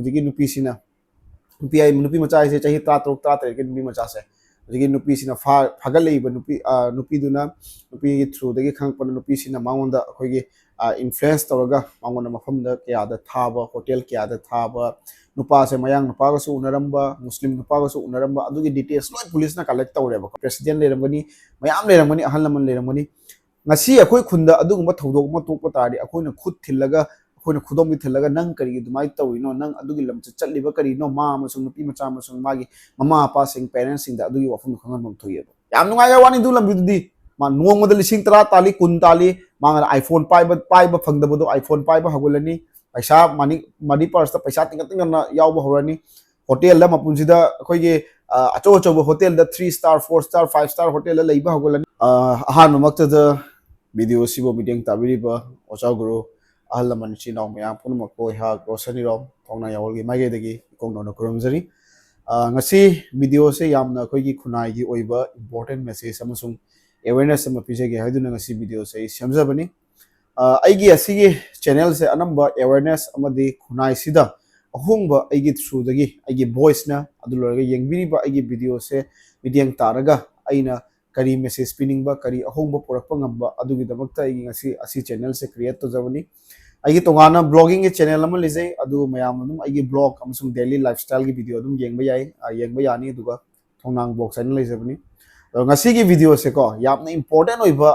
ꯍꯧꯖꯤꯛꯀꯤ ꯅꯨꯄꯤꯁꯤꯅ ꯅꯨꯄꯤ ꯃꯆꯥ ꯍꯥꯏꯁꯦ ꯆꯍꯤ 13 13ꯒꯤ ꯅꯨꯄꯤ ꯃꯆꯥꯁꯦ ꯍꯧꯖꯤꯛꯀꯤ ꯅꯨꯄꯤꯁꯤꯅ ꯐꯥꯒꯠꯂꯛꯏꯕ ꯅꯨꯄꯤꯗꯨꯅ ꯅꯨꯄꯤꯒꯤ ꯊ꯭ꯔꯨꯗꯒꯤ ꯈꯪꯉꯛꯄꯗ ꯅꯨꯄꯤꯁꯤꯅ ꯃꯉꯣꯟꯗ ꯑꯩꯈꯣꯏꯒꯤ ꯏꯟꯐ꯭ꯂꯨꯌꯦꯟꯁ ꯇꯧꯔꯒ ꯃꯉꯣꯟꯗ ꯃꯐꯝꯗ ꯀꯌꯥꯗ ꯊꯥꯕ ꯍꯣꯇꯦꯜ ꯀꯌꯥꯗ ꯊꯥꯕ ꯅꯨꯄꯥꯁꯦ ꯃꯌꯥꯡ ꯅꯨꯄꯥꯒꯁꯨ ꯎꯅꯔꯝꯕ ꯃꯨꯁꯂꯤꯝ ꯅꯨꯄꯥꯒꯁꯨ ꯎꯅꯔꯝꯕ ꯑꯗꯨꯒꯤ ꯗꯤꯇꯦꯜꯁ ꯂꯣꯏ ꯄꯨꯂꯤꯁꯅ ꯀꯂꯦꯛ ꯇꯧꯔꯦꯕꯀꯣ ꯄ꯭ꯔꯦꯁꯤꯗꯦꯟ ꯂꯩꯔꯝꯒꯅꯤ ꯃꯌꯥꯝ ꯂꯩꯔꯝꯒꯅꯤ ꯑꯍꯜ ꯂꯃꯟ ꯂꯩꯔꯝꯒꯅꯤ ꯉꯁꯤ ꯑꯩꯈꯣꯏ ꯈꯨꯟꯗ ꯑꯗꯨꯒꯨꯝꯕ ꯊꯧꯗꯣꯛ ꯑꯃ ꯊꯣꯛꯄ ꯇꯥꯔꯗꯤ ꯑꯩꯈꯣꯏꯅ ꯈꯨꯠ ꯊꯤꯜꯂꯒ ꯑꯩꯈꯣꯏꯅ ꯈꯨꯗꯣꯝꯕꯤ ꯊꯤꯜꯂꯒ ꯅꯪ ꯀꯔꯤꯒꯤ ꯑꯗꯨꯃꯥꯏꯅ ꯇꯧꯔꯤꯅꯣ ꯅꯪ ꯑꯗꯨꯒꯤ ꯂꯝꯆꯠ ꯆꯠꯂꯤꯕ ꯀꯔꯤꯅꯣ ꯃꯥ ꯑꯃꯁꯨꯡ ꯅꯨꯄꯤ ꯃꯆꯥ ꯑꯃꯁꯨꯡ ꯃꯥꯒꯤ ꯃꯃꯥ ꯃꯄꯥꯁꯤꯡ ꯄꯦꯔꯦꯟꯁꯁꯤꯡꯗ ꯑꯗꯨꯒꯤ ꯋꯥꯐꯝꯗꯣ ꯈꯪꯍꯟꯐꯝ ꯊꯣꯛꯏꯑꯕ ꯌꯥꯝ ꯅꯨꯡꯉꯥꯏꯕ ꯋꯥꯅꯤ ꯑꯗꯨ ꯂꯝꯕꯤꯗꯨꯗꯤ ꯃꯥ ꯅꯣꯡꯃꯗ 10,000 ꯇꯥꯜꯂꯤ 10 ꯇꯥꯜꯂꯤ ꯃꯥꯅ ꯑꯥꯏꯐꯣꯟ ꯄꯥꯏꯕ ꯐꯪꯗꯕꯗꯣ ꯑꯥꯏꯐꯣꯟ ꯄꯥꯏꯕ ꯍꯧꯒꯠꯂꯅꯤ ꯄꯩꯁꯥ ꯃꯅꯤ ꯄꯔꯁꯇ ꯄꯩꯁꯥ ꯇꯤꯡꯒꯠ ꯌꯥꯎꯕ ꯍꯧꯔꯅꯤ ꯍꯣꯇꯦꯜꯗ ꯃꯄꯨꯟꯁꯤꯗ ꯑꯩꯈꯣꯏꯒꯤ ꯑꯆꯧ ꯑꯆꯧꯕ ꯍꯣꯇꯦꯜꯗ 3 ꯁ꯭ꯇꯥꯔ 4 ꯁ꯭ꯇꯥꯔ 5 ꯁ꯭ꯇꯥꯔ ꯍꯣꯇꯦꯜꯗ ꯂꯩꯕ ꯍꯧꯒꯠꯂꯅꯤ ꯑꯍꯥꯟꯕꯃꯛꯇꯗ ꯚꯤꯗꯤꯑꯣ ꯑꯁꯤꯕꯨ ꯃꯤꯠꯌꯦꯡ ꯇꯥꯕꯤꯔꯤꯕ ꯑꯣꯖꯥ ꯒꯨꯔꯨ ꯑꯍꯜ ꯂꯃꯟ ꯏꯆꯤꯟ ꯏꯅꯥꯎ ꯃꯌꯥꯝ ꯄꯨꯝꯅꯃꯛꯄꯨ ꯑꯩꯍꯥꯛ ꯔꯣꯁꯅꯤꯔꯣꯝ ꯊꯧꯅꯥ ꯌꯥꯋꯜꯒꯤ ꯃꯥꯏꯀꯩꯗꯒꯤ ꯏꯀꯣꯡꯗꯧꯅ ꯈꯨꯔꯨꯝꯖꯔꯤ ꯉꯁꯤ ꯚꯤꯗꯤꯑꯣꯁꯦ ꯌꯥꯝꯅ ꯑꯩꯈꯣꯏꯒꯤ ꯈꯨꯟꯅꯥꯏꯒꯤ ꯑꯣꯏꯕ ꯏꯝꯄꯣꯔꯇꯦꯟ ꯃꯦꯁꯦꯖ ꯑꯃꯁꯨꯡ ꯑꯦꯋꯦꯔꯅꯦꯁ ꯑꯃ ꯄꯤꯖꯒꯦ ꯍꯥꯏꯗꯨꯅ ꯉꯁꯤ ꯚꯤꯗꯤꯑꯣꯁꯦ ꯑꯩ ꯁꯦꯝꯖꯕꯅꯤ ꯑꯩꯒꯤ ꯑꯁꯤꯒꯤ ꯆꯦꯅꯦꯜꯁꯦ ꯑꯅꯝꯕ ꯑꯦꯋꯦꯔꯅꯦꯁ ꯑꯃꯗꯤ ꯈꯨꯟꯅꯥꯏꯁꯤꯗ ꯑꯍꯣꯡꯕ ꯑꯩꯒꯤ ꯊ꯭ꯔꯨꯗꯒꯤ ꯑꯩꯒꯤ ꯚꯣꯏꯁꯅ ꯑꯗꯨ ꯂꯣꯏꯔꯒ ꯌꯦꯡꯕꯤꯔꯤꯕ ꯑꯩꯒꯤ ꯚꯤꯗꯤꯑꯣꯁꯦ ꯃꯤꯠꯌꯦꯡ ꯇꯥꯔꯒ ꯑꯩꯅ ꯀꯔꯤ ꯃꯦꯁꯦꯖ ꯄꯤꯅꯤꯡꯕ ꯀꯔꯤ ꯑꯍꯣꯡꯕ ꯄꯨꯔꯛꯄ ꯉꯝꯕ ꯑꯗꯨꯒꯤꯗꯃꯛꯇ ꯑꯩꯒꯤ ꯉꯁꯤ ꯑꯁꯤ ꯆꯦꯅꯦꯜꯁꯦ ꯀ꯭ꯔꯤꯌꯦꯠ ꯇꯧꯖꯕꯅꯤ ꯑꯩꯒꯤ ꯇꯣꯉꯥꯟꯅ ꯕ꯭ꯂꯣꯒꯤꯡꯒꯤ ꯆꯦꯅꯦꯜ ꯑꯃ ꯂꯩꯖꯩ ꯑꯗꯨ ꯃꯌꯥꯝ ꯑꯗꯨꯝ ꯑꯩꯒꯤ ꯕ꯭ꯂꯣग ꯑꯃꯁꯨꯡ ꯗꯦꯂꯤ ꯂꯥꯏꯐꯁ꯭ꯇꯥꯏꯜꯒꯤ ꯚꯤꯗꯤꯑꯣ ꯑꯗꯨꯝ ꯌꯦꯡꯕ ꯌꯥꯅꯤ ꯑꯗꯨꯒ ꯊꯣꯡꯅꯥꯡ ꯕ꯭ꯂꯣꯒ ꯆꯦꯅꯦꯜ ꯂꯩꯖꯕꯅꯤ ꯑꯗꯣ ꯉꯁꯤꯒꯤ ꯚꯤꯗꯤꯑꯣꯁꯦꯀꯣ ꯌꯥꯝꯅ ꯏꯝꯄꯣꯔꯇꯦꯟ ꯑꯣꯏꯕ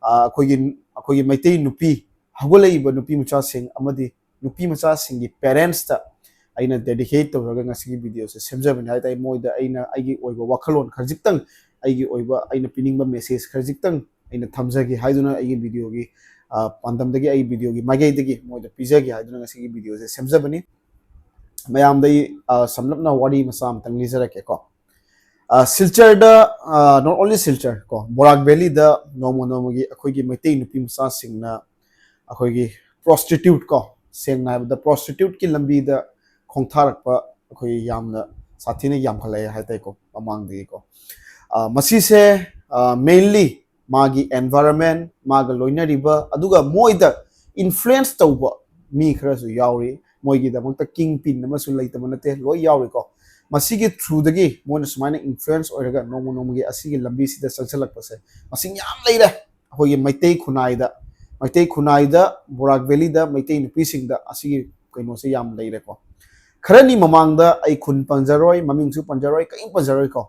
ꯑꯩꯈꯣꯏꯒꯤ ꯃꯩꯇꯩ ꯅꯨꯄꯤ ꯍꯧꯒꯠꯂꯛꯏꯕ ꯅꯨꯄꯤ ꯃꯆꯥꯁꯤꯡ ꯑꯃꯗꯤ ꯅꯨꯄꯤ ꯃꯆꯥꯁꯤꯡꯒꯤ ꯄꯦꯔꯦꯟꯁꯇ ꯑꯩꯅ ꯗꯦꯗꯤꯀꯦꯠ ꯇꯧꯔꯒ ꯉꯁꯤꯒꯤ ꯚꯤꯗꯤꯑꯣꯁꯦ ꯁꯦꯝꯖꯕꯅꯤ ꯍꯥꯏꯇꯥꯔꯦ ꯃꯣꯏꯗ ꯑꯩꯒꯤ ꯑꯣꯏꯕ ꯋꯥꯈꯜꯂꯣꯟ ꯈꯖꯤꯛꯇꯪ ꯑꯩꯒꯤ ꯑꯣꯏꯕ ꯑꯩꯅ ꯄꯤꯅꯤꯡꯕ ꯃꯦꯁꯦꯖ ꯈꯖꯤꯛꯇꯪ ꯑꯩꯅ ꯊꯝꯖꯒꯦ ꯍꯥꯏꯗꯨꯅ ꯑꯩꯒꯤ ꯚꯤꯗꯤꯑꯣꯒꯤ ꯄꯥꯟꯗꯝꯗꯒꯤ ꯑꯩ ꯚꯤꯗꯤꯑꯣꯒꯤ ꯃꯥꯏꯀꯩꯗꯒꯤ ꯃꯣꯏꯗ ꯄꯤꯖꯒꯦ ꯍꯥꯏꯗꯨꯅ ꯉꯁꯤꯒꯤ ꯚꯤꯗꯤꯑꯣꯁꯦ ꯁꯦꯝꯖꯕꯅꯤ ꯃꯌꯥꯝꯗ ꯁꯝꯂꯞꯅ ꯋꯥꯔꯤ ꯃꯆꯥ ꯑꯃꯇꯪ ꯂꯤꯖꯔꯛꯀꯦꯀꯣ ꯁꯤꯜꯆꯔꯗ ꯅꯣꯠ ꯑꯣꯟꯂꯤ ꯁꯤꯜꯆꯔ ꯀꯣ ꯕꯣꯔꯥꯛ ꯚꯦꯂꯤꯗ ꯅꯣꯡꯃꯒꯤ ꯑꯩꯈꯣꯏꯒꯤ ꯃꯩꯇꯩ ꯅꯨꯄꯤ ꯃꯆꯥꯁꯤꯡꯅ ꯑꯩꯈꯣꯏꯒꯤ ꯄ꯭ꯔꯣꯁꯇꯤꯇ꯭ꯌꯨꯠ ꯀꯣ ꯁꯦꯡꯅ ꯍꯥꯏꯕꯗ ꯄ꯭ꯔꯣꯁꯇꯤꯇ꯭ꯌꯨꯠꯀꯤ ꯂꯝꯕꯤꯗ ꯈꯣꯡꯊꯥꯔꯛꯄ ꯑꯩꯈꯣꯏ ꯌꯥꯝꯅ ꯁꯥꯊꯤꯅ ꯌꯥꯝꯈꯠꯂꯛꯑꯦ ꯍꯥꯏꯇꯥꯔꯦꯀꯣ ꯃꯃꯥꯡꯗꯒꯤꯀꯣ ꯃꯁꯤꯁꯦ ꯃꯦꯟꯂꯤ ꯃꯥꯒꯤ ꯑꯦꯟꯚꯥꯏꯔꯟꯃꯦꯟ ꯃꯥꯒ ꯂꯣꯏꯅꯔꯤꯕ ꯑꯗꯨꯒ ꯃꯣꯏꯗ ꯏꯟꯐ꯭ꯂꯨꯌꯦꯟꯁ ꯇꯧꯕ ꯃꯤ ꯈꯔꯁꯨ ꯌꯥꯎꯔꯤ ꯃꯣꯏꯒꯤꯗꯃꯛꯇ ꯀꯤꯡ ꯄꯤꯟ ꯑꯃꯁꯨ ꯂꯩꯇꯕ ꯅꯠꯇꯦ ꯂꯣꯏ ꯌꯥꯎꯔꯤꯀꯣ ꯃꯁꯤꯒꯤ ꯊ꯭ꯔꯨꯗꯒꯤ ꯃꯣꯏꯅ ꯁꯨꯃꯥꯏꯅ ꯏꯟꯐ꯭ꯂꯨꯌꯦꯟꯁ ꯑꯣꯏꯔꯒ ꯅꯣꯡꯃꯒꯤ ꯑꯁꯤꯒꯤ ꯂꯝꯕꯤꯁꯤꯗ ꯆꯪꯁꯤꯜꯂꯛꯄꯁꯦ ꯃꯁꯤꯡ ꯌꯥꯝ ꯂꯩꯔꯦ ꯑꯩꯈꯣꯏꯒꯤ ꯃꯩꯇꯩ ꯈꯨꯟꯅꯥꯏꯗ ꯕꯣꯔꯥꯛ ꯚꯦꯂꯤꯗ ꯃꯩꯇꯩ ꯅꯨꯄꯤꯁꯤꯡꯗ ꯑꯁꯤꯒꯤ ꯀꯩꯅꯣꯁꯦ ꯌꯥꯝ ꯂꯩꯔꯦꯀꯣ ꯈꯔꯅꯤ ꯃꯃꯥꯡꯗ ꯑꯩ ꯈꯨꯟ ꯄꯟꯖꯔꯣꯏ ꯃꯃꯤꯡꯁꯨ ꯄꯟꯖꯔꯣꯏ ꯀꯔꯤꯝ ꯄꯟꯖꯔꯣꯏꯀꯣ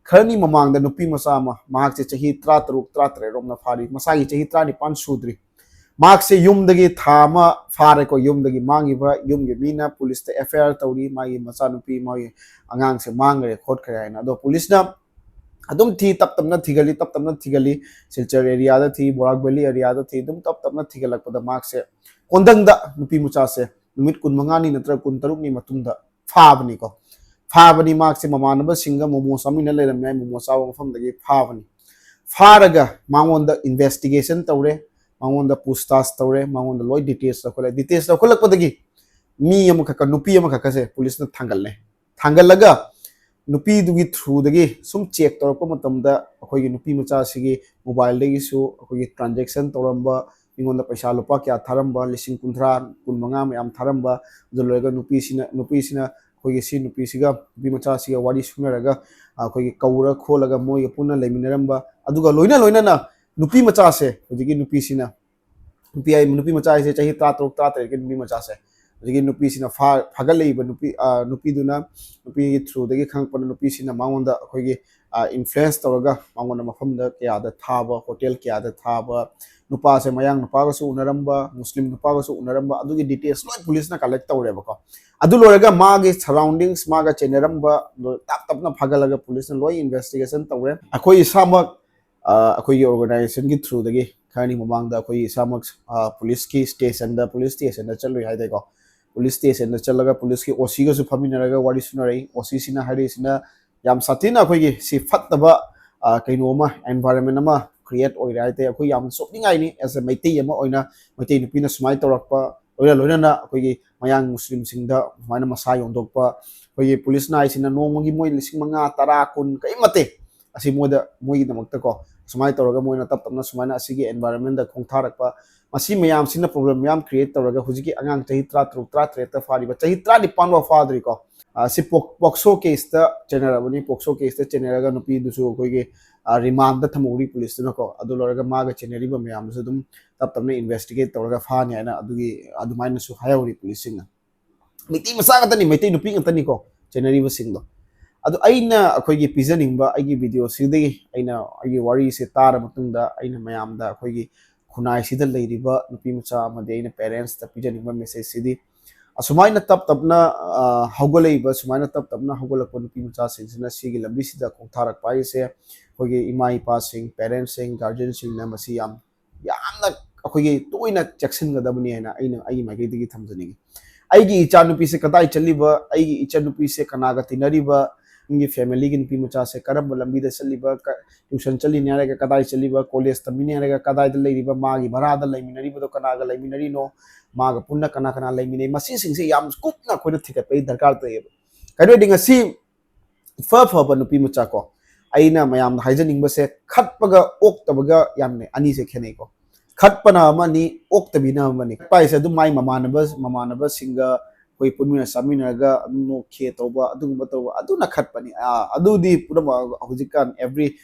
ꯈꯔꯅꯤ ꯃꯃꯥꯡꯗ ꯅꯨꯄꯤ ꯃꯆꯥ ꯑꯃ ꯃꯍꯥꯛꯁꯦ ꯆꯍꯤ 13 13 ꯔꯣꯝꯅ ꯐꯥꯔꯤ ꯃꯁꯥꯒꯤ ꯆꯍꯤ 19 ꯁꯨꯗ꯭ꯔꯤ ꯃꯍꯥꯛꯁꯦ ꯌꯨꯝꯗꯒꯤ ꯊꯥ ꯑꯃ ꯐꯥꯔꯦꯀꯣ ꯌꯨꯝꯗꯒꯤ ꯃꯥꯡꯉꯤꯕ ꯌꯨꯝꯒꯤ ꯃꯤꯅ ꯄꯨꯂꯤꯁꯇ FIR ꯇꯧꯔꯤ ꯃꯥꯒꯤ ꯃꯆꯥꯅꯨꯄꯤ ꯃꯥꯒꯤ ꯑꯉꯥꯡꯁꯦ ꯃꯥꯡꯈ꯭ꯔꯦ ꯈꯣꯠꯈ꯭ꯔꯦ ꯍꯥꯏꯅ ꯑꯗꯣ ꯄꯨꯂꯤꯁꯅ ꯑꯗꯨꯝ ꯇꯞ ꯇꯞꯅ ꯊꯤꯒꯠꯂꯤ ꯁꯤꯜꯆꯔ ꯑꯦꯔꯤꯌꯥꯗꯊꯤ ꯕꯣꯔꯥꯛ ꯚꯦꯂꯤ ꯑꯦꯔꯤꯌꯥꯗꯊꯤ ꯑꯗꯨꯝ ꯇꯞ ꯇꯞꯅ ꯊꯤꯒꯠꯂꯛꯄꯗ ꯃꯍꯥꯛꯁꯦ ꯀꯣꯟꯗꯪꯗ ꯅꯨꯄꯤ ꯃꯆꯥꯁꯦ ꯅꯨꯃꯤꯠ 15ꯅꯤ ꯅꯠꯇ꯭ꯔꯒ 13ꯅꯤ ꯃꯇꯨꯡꯗ ꯐꯥꯕꯅꯤ ꯃꯍꯥꯛꯁꯦ ꯃꯃꯥꯟꯅꯕꯁꯤꯡꯒ ꯃꯣꯃꯣ ꯆꯥꯃꯤꯟꯅ ꯂꯩꯔꯝꯃꯦ ꯃꯣꯃꯣ ꯆꯥꯕ ꯃꯐꯝꯗꯒꯤ ꯐꯥꯔꯒ ꯃꯉꯣꯟꯗ ꯏꯟꯚꯦꯁꯇꯤꯒꯦꯁꯟ ꯇꯧꯔꯦ ꯃꯉꯣꯟꯗ ꯄꯨꯁꯇꯥꯁ ꯇꯧꯔꯦ ꯃꯉꯣꯟꯗ ꯂꯣꯏ ꯗꯤꯇꯦꯜꯁ ꯂꯧꯈꯠꯂꯛꯄꯗꯒꯤ ꯃꯤ ꯑꯃꯈꯛꯀ ꯅꯨꯄꯤ ꯑꯃꯈꯛꯀꯁꯦ ꯄꯨꯂꯤꯁꯅ ꯊꯥꯡꯒꯠꯂꯒ ꯅꯨꯄꯤꯗꯨꯒꯤ ꯊ꯭ꯔꯨꯗꯒꯤ ꯁꯨꯝ ꯆꯦꯛ ꯇꯧꯔꯛꯄ ꯃꯇꯝꯗ ꯑꯩꯈꯣꯏꯒꯤ ꯅꯨꯄꯤ ꯃꯆꯥꯁꯤꯒꯤ ꯃꯣꯕꯥꯏꯜꯗꯒꯤꯁꯨ ꯑꯩꯈꯣꯏꯒꯤ ꯇ꯭ꯔꯥꯟꯖꯦꯛꯁꯟ ꯇꯧꯔꯝꯕ ꯃꯤꯉꯣꯟꯗ ꯄꯩꯁꯥ ꯂꯨꯄꯥ ꯀꯌꯥ ꯊꯥꯔꯝꯕ 30,000 15 ꯃꯌꯥꯝ ꯊꯥꯔꯝꯕ ꯑꯗꯨ ꯂꯣꯏꯔꯒ ꯅꯨꯄꯤꯁꯤꯅ ꯑꯩꯈꯣꯏꯒꯤ ꯅꯨꯄꯤꯁꯤꯒ ꯅꯨꯄꯤ ꯃꯆꯥꯁꯤꯒ ꯋꯥꯔꯤ ꯁꯨꯅꯔꯒ ꯑꯩꯈꯣꯏꯒꯤ ꯀꯧꯔ ꯈꯣꯠꯂꯒ ꯃꯣꯏꯒ ꯄꯨꯟꯅ ꯂꯩꯃꯤꯟꯅꯔꯝꯕ ꯑꯗꯨꯒ ꯂꯣꯏꯅꯅ ꯅꯨꯄꯤ ꯃꯆꯥꯁꯦ ꯍꯧꯖꯤꯛꯀꯤ ꯅꯨꯄꯤꯁꯤꯅ ꯅꯨꯄꯤ ꯃꯆꯥ ꯍꯥꯏꯁꯦ ꯆꯍꯤ 13 13ꯒꯤ ꯅꯨꯄꯤ ꯃꯆꯥꯁꯦ ꯍꯧꯖꯤꯛꯀꯤ ꯅꯨꯄꯤꯁꯤꯅ ꯐꯥꯒꯠꯂꯛꯏꯕ ꯅꯨꯄꯤꯗꯨꯅ ꯅꯨꯄꯤꯒꯤ ꯊ꯭ꯔꯨꯗꯒꯤ ꯈꯪꯉꯛꯄꯗ ꯅꯨꯄꯤꯁꯤꯅ ꯃꯉꯣꯟꯗ ꯑꯩꯈꯣꯏꯒꯤ ꯏꯟꯐ꯭ꯂꯨꯌꯦꯟꯁ ꯇꯧꯔꯒ ꯃꯉꯣꯟꯗ ꯃꯐꯝꯗ ꯀꯌꯥꯗꯊꯥꯕ ꯍꯣꯇꯦꯜ ꯀꯌꯥꯗ ꯊꯥꯕ ꯅꯨꯄꯥꯁꯦ ꯃꯌꯥꯡ ꯅꯨꯄꯥꯒꯁꯨ ꯎꯅꯔꯝꯕ ꯃꯨꯁꯂꯤꯝ ꯅꯨꯄꯥꯒꯁꯨ ꯎꯅꯔꯝꯕ ꯑꯗꯨꯒꯤ ꯗꯤꯇꯦꯜꯁ ꯂꯣꯏ ꯄꯨꯂꯤꯁꯅ ꯀꯂꯦꯛ ꯇꯧꯔꯦꯕꯀꯣ ꯑꯗꯨ ꯂꯣꯏꯔꯒ ꯃꯥꯒꯤ ꯁꯔꯥꯎꯟꯗꯤꯡꯁ ꯃꯥꯒ ꯆꯦꯟꯅꯔꯝꯕ ꯇꯞꯅ ꯐꯥꯒꯠꯂꯒ ꯄꯨꯂꯤꯁꯅ ꯂꯣꯏ ꯏꯟꯚꯦꯁꯇꯤꯒꯦꯁꯟ ꯇꯧꯔꯦ ꯑꯩꯈꯣꯏ ꯏꯁꯥꯃꯛ ꯑꯩꯈꯣꯏꯒꯤ ꯑꯣꯔꯒꯅꯥꯏꯖꯦꯁꯟꯒꯤ ꯊ꯭ꯔꯨꯗꯒꯤ ꯈꯔꯅꯤ ꯃꯃꯥꯡꯗ ꯑꯩꯈꯣꯏ ꯏꯁꯥꯃꯛ ꯄꯨꯂꯤꯁ ꯁ꯭ꯇꯦꯁꯟꯗ ꯆꯠꯂꯨꯏ ꯍꯥꯏꯇꯥꯔꯦꯀꯣ ꯄꯨꯂꯤꯁ ꯁ꯭ꯇꯦꯁꯟꯗ ꯆꯠꯂꯒ ꯄꯨꯂꯤꯁꯀꯤ OCꯒꯁꯨ ꯐꯝꯃꯤꯟꯅꯔꯒ ꯋꯥꯔꯤ ꯁꯨꯅꯔꯛꯏ OCꯁꯤꯅ ꯍꯥꯏꯔꯛꯏꯁꯤना ꯌꯥꯝ ꯁꯥꯊꯤꯅ ꯑꯩꯈꯣꯏꯒꯤ ꯁꯤ ꯐꯠꯇꯕ ꯀꯩꯅꯣ ꯑꯃ ꯑꯦꯟꯚꯥꯏꯔꯟꯃꯦꯟ ꯑꯃ ꯀ꯭रिꯌꯦꯠ ꯑꯣꯏꯔꯦ ꯍꯥꯏꯇꯥꯔꯦ ꯑꯩꯈꯣꯏ ꯌꯥꯝ ꯁꯣꯛꯅꯤꯡꯉꯥꯏꯅꯤ ꯑꯦꯁ ꯑꯦ ꯃꯩꯇꯩ ꯑꯃ ꯑꯣꯏꯅ ꯃꯩꯇꯩ ꯅꯨꯄꯤꯅ ꯁꯨꯃꯥꯏꯅ ꯇꯧꯔꯛꯄ ꯂꯣꯏꯅꯅ ꯑꯩꯈꯣꯏꯒꯤ ꯃꯌꯥꯡ ꯃꯨꯁꯂꯤꯝꯁꯤꯡꯗ ꯁꯨꯃꯥꯏꯅ ꯃꯁꯥ ꯌꯣꯟꯊꯣꯛꯄ ꯑꯩꯈꯣꯏꯒꯤ ꯄꯨꯂꯤꯁꯅ ꯍꯥꯏꯁꯤꯅ ꯅꯣꯡꯃꯒꯤ ꯃꯣꯏ 5,000 10 10 10 ꯀꯔꯤꯝ ꯅꯠꯇꯦ ꯑꯁꯤ ꯃꯣꯏꯒꯤꯗꯃꯛꯇꯀꯣ sumai tawraga moina tap tapna sumaina asigi environment da khongtharakpa masi mayam sina problem yam create tawraga hujiki angang chahi 33 ta fari ba chahi 35 wa fadri ko si pokso case ta generabani pokso case ta generaga nupi dusu koi ge remand da thamuri police na ko adu loraga maga generi ba mayam su dum tap tapna investigate tawraga fani ana adugi adumaina su hayawri police singa miti masaga tani miti nupi ngantani ko generi ba singdo adu aina akoigi pijaningba aigi video sidagi aina aigi wari se tara matungda aina mayam da akoigi khunai sida leiriba nupi macha amade aina parents ta pijaningba message sidi asumaina tap tapna haugoleiba sumaina tap tapna haugolakpa nupi macha singsina sigi lambi sida khongtharak pai se akoigi ima ipa sing parents sing guardian sing na masi yamna akoigi toina jackson gadabni aina aina ai magai digi thamjani aigi icha nupi se kadai chaliba aigi icha nupi se kanaga tinariba ingi family gi nupi macha se karamba lambi da chaliba tuition chali ne ara kadai chaliba college tamine ara kadai da leiriba magi barada leiminari do kanaga leiminari no maga punna kana kana leiminai masi sing se yam kupna khoina thikat pai darkar ta ye kaino dinga si fa ba nupi macha ko aina mayam haijaning ba se khatpaga oktabaga yamne ani se khenei ko khatpana amani oktabina amani pai se du mai mamanaba singa koi punmina samina no khe toba adugumba toba aduna khatpani adudi pura hujikan every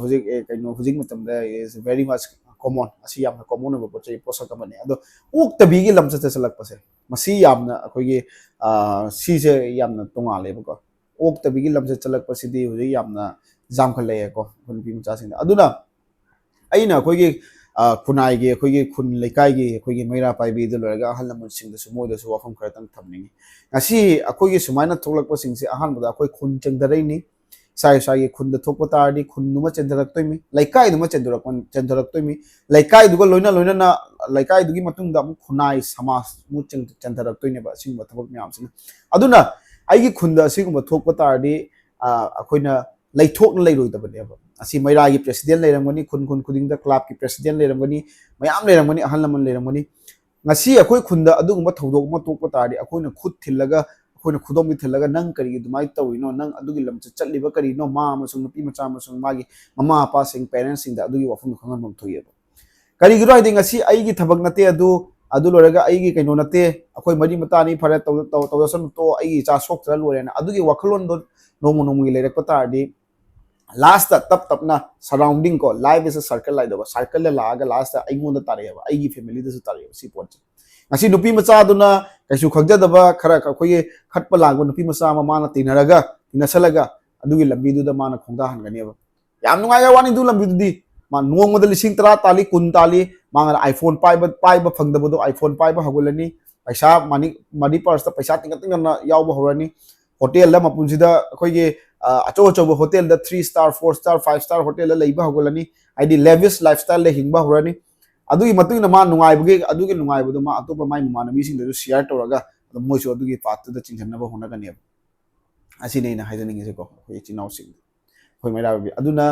hujik kaino hujik matam da is very much common asi yamna common ba pochai posak amani ado uktabi gi lamcha chalak pase masi yamna akoi gi si se yamna tonga le ba ko uktabi gi lamcha chalak pasidi hujik yamna jam khale ko hunbi macha sing aduna aina akoi gi kunai ge khoi ge khun lekai ge khoi ge maira pai bi de lorga ahal lamun sing da sumo da su wafam kharatan thamni ngasi akoi ge sumaina thoklak pa sing se ahan bada akoi khun chengdarai ni sai ge khun da thokpa tardi khun numa chendarak toimi lekai numa chendarak toimi lekai du go loina na lekai du gi matung da khunai samas mu chendarak toine ba sing ba thok myam sing aduna ai gi khun da sing ba thokpa tardi akoina laithok leiroi da bane ba asi maira gi president leirangani khun khuding da club ki president leirangani mayam leirangani ahal laman leirangani ngasi akoi khunda adugumba thodok ma tokpa tari akoina khud thillaga akoina khudom thillaga nang kari dumai tawino nang adugi lamcha chatliba kari no ma amasung nupi macha amasung magi mama apa sing parents sing da adugi wafum khangan mom thoyeba kari giro ai ngasi ai gi thabak nate adu loraga ai gi kaino nate akoi mari mata ni phare taw san to ai gi cha sok tra lore na adugi wakhalon do nomo gi lerak pa tari last tap tapna surrounding ko life is a circle like the circle la laga last ai ngon ta re ba ai gi family da su ta re si pot ngasi nupi macha duna kaisu khagja daba khara khoi khatpa lang nupi macha ma mana tinaraga tinasalaga adugi lambi du da mana khongda han gani ba yam nungai ga wani du lambi du di ma nuong model sing tra tali kun tali manga iphone pai ba phang da do iphone pai ba hagulani paisa mani pars ta paisa ting na yaw ba horani hotel la mapun sida khoi ge acho hotel da 3 star 4 star 5 star hotel la leiba hagolani aidi lavish lifestyle le hingba horani adugi matung na ma nungai buge adugi nungai bu ma atopa mai mana mi sing da share toraga moi so adugi pat da chinghan na ba hona gani asi nei na haidaning se ko khoi chinau sing khoi mai ra bi aduna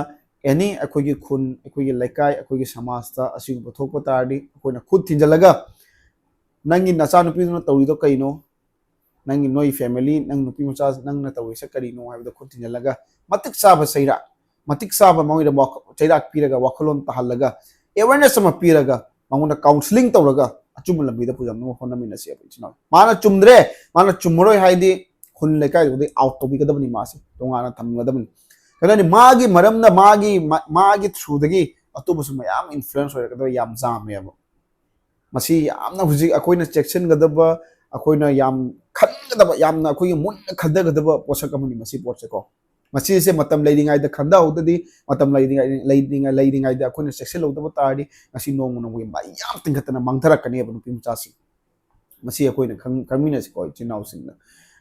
any akoi gi khun akoi gi laikai akoi gi samaj ta asi bu thokpa tardi akoi na khud thinjalaga nangi nacha nupi na tawi do kaino nangi noi family nang nupi macha nang na tawi sa kari no haibda khud thinjalaga matik saba saira matik saba mawira chaira piraga wakhalon tahalaga awareness sama piraga manguna counseling tawraga achum lambi da pujam no honna mina se china mana chumdre mana chumroi haidi khun lekai de out to bi gadabni masi tongana thamgadabni kadani magi maramna magi through dagi atubusu mayam influence hoira yam jam yabo masi yamna huji akoina section gadaba akoina yam khangadaba yamna akoi mun khadagadaba posak amani masi potse ko masi se matam leidingai da khanda hodadi matam leidingai da akoina section lodaba tari masi nong nong ba yam tingkatana mangthara kani abnu pim chasi masi akoina khamina se ko chinau singna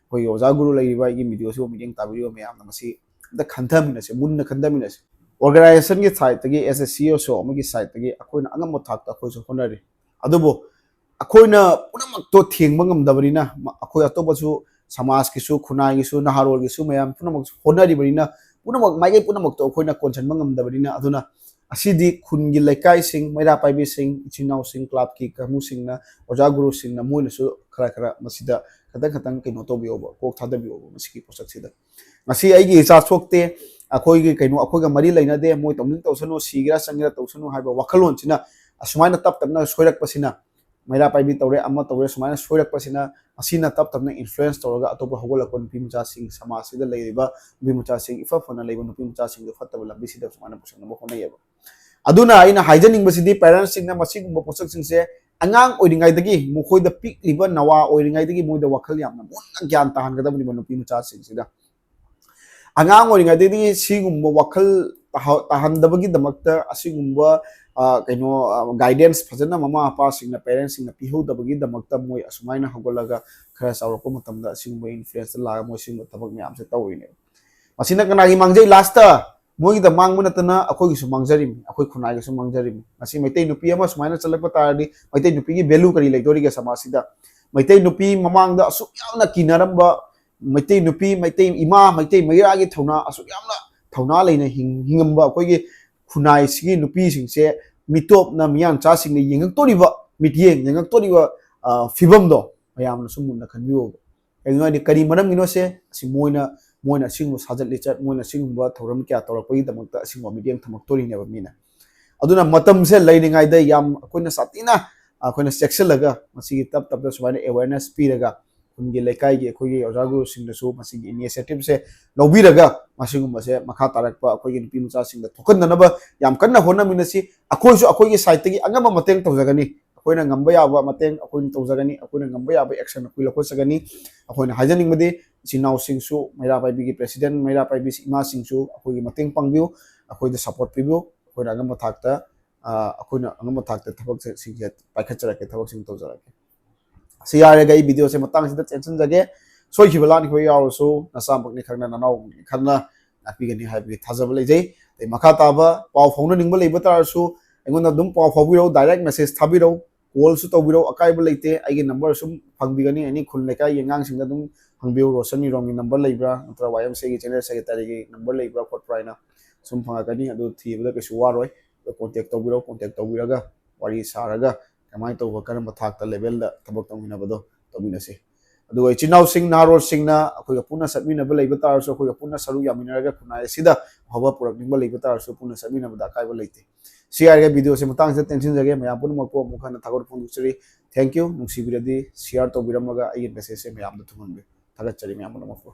koi oja guru leiba gi video so meeting tabiri me yamna masi da khandamina se munna khandamina se organization gi side tagi SSCO so amagi side tagi akoina angam mo thak ta khoi so honari adubo akoina punamak to thengba ngamdabarina akoi atobasu samaj kisu khunai gisu naharol gisu mayam punamak honari barina punamak maigai punamak to akoina concern ngamdabarina aduna asidi khungi laikai sing maira paibi sing ichinau sing club ki kamu sing na oja guru sing na moina su khara masida khatang kaino to bioba kok thada bioba masiki posak sida masi aigi cha chokte ꯑꯩꯈꯣꯏꯒꯤ ꯀꯩꯅꯣ ꯑꯩꯈꯣꯏꯒ ꯃꯔꯤ ꯂꯩꯅꯗꯦ ꯃꯣꯏ ꯇꯧꯅꯤꯡ ꯇꯧꯁꯅꯨ ꯁꯤꯒꯦꯔꯥ ꯆꯪꯒꯦꯔꯥ ꯇꯧꯁꯅꯨ ꯍꯥꯏꯕ ꯋꯥꯈꯜꯂꯣꯟꯁꯤꯅ ꯑꯁꯨꯃꯥꯏꯅ ꯇꯞ ꯇꯞꯅ ꯁꯣꯏꯔꯛꯄꯁꯤꯅ ꯃꯩꯔꯥ ꯄꯥꯏꯕꯤ ꯇꯧꯔꯦ ꯑꯃ ꯇꯧꯔꯦ ꯁꯨꯃꯥꯏꯅ ꯁꯣꯏꯔꯛꯄꯁꯤꯅ ꯑꯁꯤꯅ ꯇꯞ ꯇꯞꯅ ꯏꯟꯐ꯭ꯂꯨꯌꯦꯟꯁ ꯇꯧꯔꯒ ꯑꯇꯣꯞꯄ ꯍꯧꯒꯠꯂꯛꯄ ꯅꯨꯄꯤ ꯃꯆꯥꯁꯤꯡ ꯁꯃꯥꯖꯁꯤꯗ ꯂꯩꯔꯤꯕ ꯅꯨꯄꯤ ꯃꯆꯥꯁꯤꯡ ꯏꯐ ꯐꯅ ꯂꯩꯕ ꯅꯨꯄꯤ ꯃꯆꯥꯁꯤꯡꯗꯨ ꯐꯠꯇꯕ ꯂꯝꯕꯤꯁꯤꯗ ꯁꯨꯃꯥꯏꯅ ꯄꯨꯁꯟꯅꯕ ꯍꯣꯠꯅꯩꯌꯦꯕ ꯑꯗꯨꯅ ꯑꯩꯅ ꯍꯥꯏꯖꯅꯤꯡꯕꯁꯤꯗꯤ ꯄꯦꯔꯦꯟꯁꯁꯤꯡꯅ ꯃꯁꯤꯒꯨꯝꯕ ꯄꯣꯠꯁꯛꯁꯤꯡꯁꯦ ꯑꯉꯥꯡ ꯑꯣꯏꯔꯤꯉꯩꯗꯒꯤ ꯃꯈꯣꯏꯗ ꯄꯤꯛꯂꯤꯕ ꯅꯋꯥ ꯑꯣꯏꯔꯤꯉꯩꯗꯒꯤ ꯃꯣꯏꯗ ꯋꯥꯈꯜ ꯌꯥꯝꯅ ꯃꯨꯟꯅ ꯒ꯭ꯌꯥꯟ ꯇꯥꯍꯟꯒꯗꯕꯅꯤꯕ ꯅꯨꯄꯤ ꯃꯆꯥꯁꯤꯡꯁꯤꯗ ꯑꯉꯥꯡ ꯑꯣꯏꯔꯤꯉꯩꯗꯒꯤ ꯁꯤꯒꯨꯝꯕ ꯋꯥꯈꯜ ꯇꯥꯍꯟꯗꯕꯒꯤꯗꯃꯛꯇ ꯑꯁꯤꯒꯨꯝꯕ ꯀꯩꯅꯣ ꯒꯥꯏꯗꯦꯟꯁ ꯐꯖꯅ ꯃꯃꯥ ꯃꯄꯥꯁꯤꯡꯅ ꯄꯦꯔꯦꯟꯁꯁꯤꯡꯅ ꯄꯤꯍꯧꯗꯕꯒꯤꯗꯃꯛꯇ ꯃꯣꯏ ꯑꯁꯨꯃꯥꯏꯅ ꯍꯧꯒꯠꯂꯒ ꯈꯔ ꯆꯥꯎꯔꯛꯄ ꯃꯇꯝꯗ ꯑꯁꯤꯒꯨꯝꯕ ꯏꯟꯐ꯭ꯂꯨꯌꯦꯟꯁꯇ ꯂꯥꯛꯑꯒ ꯃꯣꯏ ꯁꯤꯒꯨꯝꯕ ꯊꯕꯛ ꯃꯌꯥꯝꯁꯦ ꯇꯧꯔꯤꯅꯦꯕ ꯃꯁꯤꯅ ꯀꯅꯥꯒꯤ ꯃꯥꯡꯖꯩ ꯂꯥꯁꯇ ꯃꯣꯏꯒꯤꯗ ꯃꯥꯡꯕ ꯅꯠꯇꯅ ꯑꯩꯈꯣꯏꯒꯤꯁꯨ ꯃꯥꯡꯖꯔꯤꯃꯤ ꯑꯩꯈꯣꯏ ꯈꯨꯟꯅꯥꯏꯒꯤꯁꯨ ꯃꯥꯡꯖꯔꯤꯃꯤ ꯉꯁꯤ ꯃꯩꯇꯩ ꯅꯨꯄꯤ ꯑꯃ ꯁꯨꯃꯥꯏꯅ ꯆꯠꯂꯛꯄ ꯇꯥꯔꯗꯤ ꯃꯩꯇꯩ ꯅꯨꯄꯤꯒꯤ ꯚꯦꯂꯨ ꯀꯔꯤ ꯂꯩꯗꯣꯔꯤꯒꯦ ꯁꯃꯥꯖꯁꯤꯗ ꯃꯩꯇꯩ ꯅꯨꯄꯤ ꯃꯃꯥꯡꯗ ꯑꯁꯨꯛ ꯌꯥꯝꯅ ꯀꯤꯅꯔꯝꯕ ꯃꯩꯇꯩ ꯅꯨꯄꯤ ꯃꯩꯇꯩ ꯏꯃꯥ ꯃꯩꯇꯩ ꯃꯩꯔꯥꯒꯤ ꯊꯧꯅꯥ ꯑꯁꯨꯛ ꯌꯥꯝꯅ ꯊꯧꯅꯥ ꯂꯩꯅ ꯍꯤꯡꯉꯝꯕ ꯑꯩꯈꯣꯏꯒꯤ ꯈꯨꯟꯅꯥꯏꯁꯤꯒꯤ ꯅꯨꯄꯤꯁꯤꯡꯁꯦ ꯃꯤꯇꯣꯞꯅ ꯃꯤꯌꯥꯟꯆꯥꯁꯤꯡꯅ ꯌꯦꯡꯉꯛꯇꯣꯔꯤꯕ ꯃꯤꯠꯌꯦꯡ ꯌꯦꯡꯉꯛꯇꯣꯔꯤꯕ ꯐꯤꯕꯝꯗꯣ ꯃꯌꯥꯝꯅ ꯁꯨꯝ ꯃꯨꯟꯅ ꯈꯟꯕꯤꯌꯣꯕ ꯀꯩꯒꯤꯅꯣ ꯍꯥꯏꯗꯤ ꯀꯔꯤ ꯃꯔꯝꯒꯤꯅꯣꯁꯦ ꯑꯁꯤ ꯃꯣꯏꯅ ꯑꯁꯤꯒꯨꯝꯕ ꯁꯥꯖꯠ ꯂꯤꯆꯠ ꯃꯣꯏꯅ ꯑꯁꯤꯒꯨꯝꯕ ꯊꯧꯔꯝ ꯀꯌꯥ ꯇꯧꯔꯛꯄꯒꯤꯗꯃꯛꯇ ꯑꯁꯤꯒꯨꯝꯕ ꯃꯤꯠꯌꯦꯡ ꯊꯝꯃꯛꯇꯣꯔꯤꯅꯦꯕ ꯃꯤꯅ ꯑꯗꯨꯅ ꯃꯇꯝꯁꯦ ꯂꯩꯔꯤꯉꯩꯗ ꯌꯥꯝ ꯑꯩꯈꯣꯏꯅ ꯁꯥꯊꯤꯅ ꯑꯩꯈꯣꯏꯅ ꯆꯦꯛꯁꯤꯜꯂꯒ ꯃꯁꯤꯒꯤ ꯇꯞ ꯇꯞꯅ ꯁꯨꯃꯥꯏꯅ ꯑꯦꯋꯦꯔꯅꯦꯁ ꯄꯤꯔꯒ ꯈꯨꯟꯒꯤ ꯂꯩꯀꯥꯏꯒꯤ ꯑꯩꯈꯣꯏꯒꯤ ꯑꯣꯖꯥ ꯒꯨꯔꯨꯁꯤꯡꯅꯁꯨ ꯃꯁꯤꯒꯤ ꯏꯅꯤꯁꯤꯌꯦꯇꯤꯚꯁꯦ ꯂꯧꯕꯤꯔꯒ ꯃꯁꯤꯒꯨꯝꯕꯁꯦ ꯃꯈꯥ ꯇꯥꯔꯛꯄ ꯑꯩꯈꯣꯏꯒꯤ ꯅꯨꯄꯤ ꯃꯆꯥꯁꯤꯡꯗ ꯊꯣꯛꯍꯟꯅꯅꯕ ꯌꯥꯝ ꯀꯟꯅ ꯍꯣꯠꯅꯃꯤꯟꯅꯁꯤ ꯑꯩꯈꯣꯏꯁꯨ ꯑꯩꯈꯣꯏꯒꯤ ꯁꯥꯏꯠꯇꯒꯤ ꯑꯉꯝꯕ ꯃꯇꯦꯡ ꯇꯧꯖꯒꯅꯤ ꯑꯩꯈꯣꯏꯅ ꯉꯝꯕ ꯌꯥꯕ ꯃꯇꯦꯡ ꯑꯩꯈꯣꯏꯅ ꯇꯧꯖꯒꯅꯤ ꯑꯩꯈꯣꯏꯅ ꯉꯝꯕ ꯌꯥꯕ ꯑꯦꯛꯁꯟ ꯑꯩꯈꯣꯏ ꯂꯧꯈꯠꯆꯒꯅꯤ ꯑꯩꯈꯣꯏꯅ ꯍꯥꯏꯖꯅꯤꯡꯕꯗꯤ ꯏꯆꯤꯟ ꯏꯅꯥꯎꯁꯤꯡꯁꯨ ꯃꯩꯔꯥ ꯄꯥꯏꯕꯤꯒꯤ ꯄ꯭ꯔꯦꯁꯤꯗꯦꯟ ꯃꯩꯔꯥ ꯄꯥꯏꯕꯤ ꯏꯃꯥꯁꯤꯡꯁꯨ ꯑꯩꯈꯣꯏꯒꯤ ꯃꯇꯦꯡ ꯄꯥꯡꯕꯤꯌꯨ ꯑꯩꯈꯣꯏꯗ ꯁꯄꯣꯔꯠ ꯄꯤꯕꯤꯌꯨ ꯑꯩꯈꯣꯏꯅ ꯑꯉꯝꯕ ꯊꯥꯛꯇ ꯊꯕꯛꯁꯤꯡꯁꯦ ꯄꯥꯏꯈꯠꯆꯔꯛꯀꯦ ꯊꯕꯛꯁꯤꯡ ꯇꯧꯖꯔꯛꯀꯦ ꯁꯤ ꯌꯥꯔꯒ ꯑꯩ ꯚꯤꯗꯤꯑꯣꯁꯦ ꯃꯇꯥꯡꯁꯤꯗ ꯇꯦꯟꯁꯤꯟꯖꯒꯦ ꯁꯣꯏꯈꯤꯕ ꯂꯥꯟꯈꯤꯕ ꯌꯥꯎꯔꯁꯨ ꯅꯆꯥꯃꯛꯅꯤ ꯈꯪꯅ ꯅꯅꯥꯎꯃꯛꯅꯤ ꯈꯪꯅ ꯉꯥꯛꯄꯤꯒꯅꯤ ꯍꯥꯏꯕꯒꯤ ꯊꯥꯖꯕ ꯂꯩꯖꯩ ꯑꯗꯩ ꯃꯈꯥ ꯇꯥꯕ ꯄꯥꯎ ꯐꯥꯎꯅꯅꯤꯡꯕ ꯂꯩꯕ ꯇꯥꯔꯁꯨ ꯑꯩꯉꯣꯟꯗ ꯑꯗꯨꯝ ꯄꯥꯎ ꯐꯥꯎꯕꯤꯔꯛꯎ ꯗꯥꯏꯔꯦꯛ ꯃꯦꯁꯦꯖ ꯊꯥꯕꯤꯔꯛꯎ ꯀꯣꯜꯁꯨ ꯇꯧꯕꯤꯔꯛꯎ ꯑꯀꯥꯏꯕ ꯂꯩꯇꯦ ꯑꯩꯒꯤ ꯅꯝꯕꯔ ꯁꯨꯝ ꯐꯪꯕꯤꯒꯅꯤ ꯑꯦꯅꯤ ꯈꯨꯟ ꯂꯩꯀꯥꯏꯒꯤ ꯑꯉꯥꯡꯁꯤꯡꯗ ꯑꯗꯨꯝ ꯍꯪꯕꯤꯌꯨ ꯔꯣꯁꯟ ꯏꯔꯣꯝꯒꯤ ꯅꯝꯕꯔ ꯂꯩꯕ꯭ꯔꯥ ꯅꯠꯇ꯭ꯔꯒ ꯋꯥꯏ ꯑꯦꯝ ꯁꯤꯒꯤ ꯖꯦꯅꯔꯦꯜ ꯁꯦꯀ꯭ꯔꯦꯇꯔꯤꯒꯤ ꯅꯝꯕꯔ ꯂꯩꯕ꯭ꯔꯥ ꯈꯣꯠꯄ꯭ꯔꯥ ꯍꯥꯏꯅ ꯁꯨꯝ ꯐꯪꯉꯛꯀꯅꯤ ꯑꯗꯨ ꯊꯤꯕꯗ ꯀꯩꯁꯨ ꯋꯥꯔꯣꯏ ꯀꯣꯟꯇꯦꯛ ꯇꯧꯕꯤꯔꯛꯎ ꯀꯣꯟꯇꯦꯛ ꯇꯧꯕꯤꯔꯒ ꯋꯥꯔꯤ ꯁꯥꯔꯒ ꯀꯃꯥꯏꯅ ꯇꯧꯕ ꯀꯔꯝꯕ ꯊꯥꯛꯇ ꯂꯦꯚꯦꯜꯗ ꯊꯕꯛ ꯇꯧꯃꯤꯟꯅꯕꯗꯣ ꯇꯧꯃꯤꯟꯅꯁꯤ ꯑꯗꯨꯒ ꯏꯆꯤꯟ ꯏꯅꯥꯎꯁꯤꯡ ꯅꯍꯥꯔꯣꯜꯁꯤꯡꯅ ꯑꯩꯈꯣꯏꯒ ꯄꯨꯟꯅ ꯆꯠꯃꯤꯟꯅꯕ ꯂꯩꯕ ꯇꯥꯔꯁꯨ ꯑꯩꯈꯣꯏꯒ ꯄꯨꯟꯅ ꯁꯔꯨꯛ ꯌꯥꯃꯤꯟꯅꯔꯒ ꯈꯨꯟꯅꯥꯏ ꯑꯁꯤꯗ ꯑꯐꯕ ꯄꯨꯔꯛꯅꯤꯡꯕ ꯂꯩꯕ ꯇꯥꯔꯁꯨ ꯄꯨꯟꯅ ꯆꯠꯃꯤꯟꯅꯕꯗ ꯑꯀꯥꯏꯕ ꯂꯩꯇꯦ ꯁꯤ ꯍꯥꯏꯔꯒ ꯚꯤꯗꯤꯑꯣꯁꯤ ꯃꯇꯥꯡꯁꯤꯗ ꯇꯦꯟꯁꯤꯟꯖꯒꯦ ꯃꯌꯥꯝ ꯄꯨꯝꯅꯃꯛꯄꯨ ꯑꯃꯨꯛ ꯍꯟꯅ ꯊꯥꯒꯠ ꯐꯣꯡꯗꯣꯛꯆꯔꯤ ꯊꯦꯡꯛ ꯌꯨ ꯅꯨꯡꯁꯤꯕꯤꯔꯗꯤ ꯁꯤꯌꯥꯔ ꯇꯧꯕꯤꯔꯝꯃꯒ ꯑꯩꯒꯤ ꯃꯦꯁꯦꯖꯁꯦ ꯃꯌꯥꯝꯗ ꯊꯨꯡꯍꯟꯕꯤꯌꯨ ꯊꯥꯒꯠꯆꯔꯤ ꯃꯌꯥꯝ ꯄꯨꯝꯅꯃꯛꯄꯨ